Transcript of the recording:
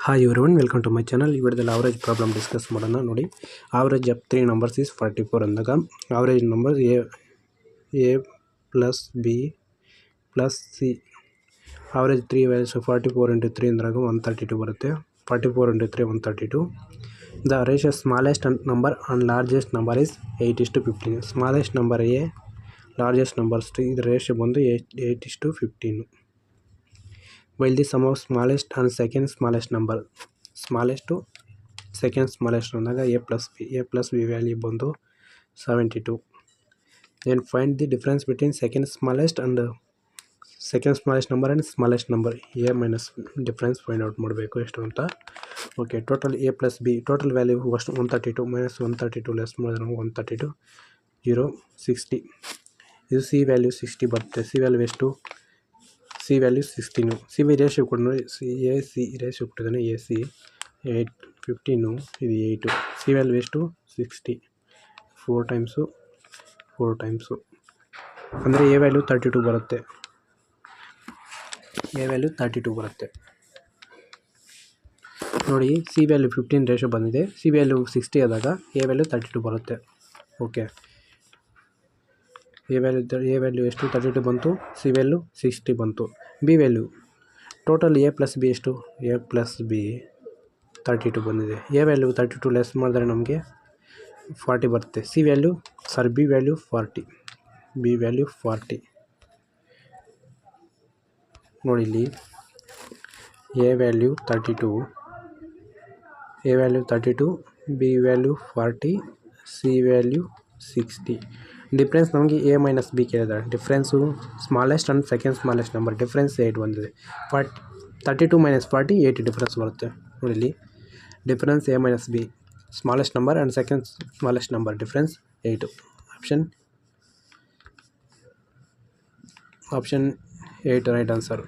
Hi everyone, welcome to my channel. Here the average problem discuss ಮಾಡೋಣ ನೋಡಿ. Average of three numbers is 44 ಅಂದಾಗ average number a plus b plus c. Average 3 values 44 into 3 ಅಂದಾಗ 132 ಬರುತ್ತೆ. 44 into 3 132. The ratio smallest number and largest number is 8:15. Smallest number a, largest number c. The ratio ಬಂದು 8:15. While the sum of smallest and second smallest number, smallest to second smallest ಅಂದಾಗ a plus b value ಬಂದು 72. Then find the difference between second smallest number and smallest number. a minus difference find out ಮಾಡಬೇಕು ಎಷ್ಟು ಅಂತ. Okay, total a plus b total value first 132 minus 132 less ಮಾಡಿದ್ರೆ 132 0 60. ಇದು c value 60 ಬರುತ್ತೆ. c value ಎಷ್ಟು? C value 16. C V ratio ಕೊಟ್ಟು ನೋಡಿ, C ratio ಕೊಟ್ಟಿದ್ದಾನೆ. AC 8 15 ಇದು 8. ಸಿ ವ್ಯಾಲ್ಯೂ ಎಷ್ಟು? 60. 4 ಟೈಮ್ಸು ಅಂದರೆ ಎ ವ್ಯಾಲ್ಯೂ 32 ಬರುತ್ತೆ. ನೋಡಿ, ಸಿ ವ್ಯಾಲ್ಯೂ 15 ರೇಷಿಯೋ ಬಂದಿದೆ. ಸಿ ವ್ಯಾಲ್ಯೂ 60 ಆದಾಗ ಎ ವ್ಯಾಲ್ಯೂ 32 ಬರುತ್ತೆ. ಓಕೆ, ಎ ವ್ಯಾಲ್ಯೂ ಎಷ್ಟು? 32 ಬಂತು. ಸಿ ವ್ಯಾಲ್ಯೂ 60 ಬಂತು. B value total a plus B ಎಷ್ಟು? a ಪ್ಲಸ್ ಬಿ 32 ಬಂದಿದೆ. ಎ ವ್ಯಾಲ್ಯೂ 32 ಲೆಸ್ ಮಾಡಿದ್ರೆ ನಮಗೆ 40 ಬರುತ್ತೆ. B value 40. ನೋಡಿ ಇಲ್ಲಿ A value 32, B value 40, C value 60. Difference ನಮಗೆ ಎ ಮೈನಸ್ ಬಿ ಕೇಳಿದ್ದಾರೆ. Difference smallest and second smallest number difference 8 ಬಂದಿದೆ. 32 ಮೈನಸ್ 40 8 ಡಿಫ್ರೆನ್ಸ್ ಬರುತ್ತೆ. ನೋಡಿ ಇಲ್ಲಿ difference A minus B, smallest number and second smallest number difference 8. Option 8 right answer.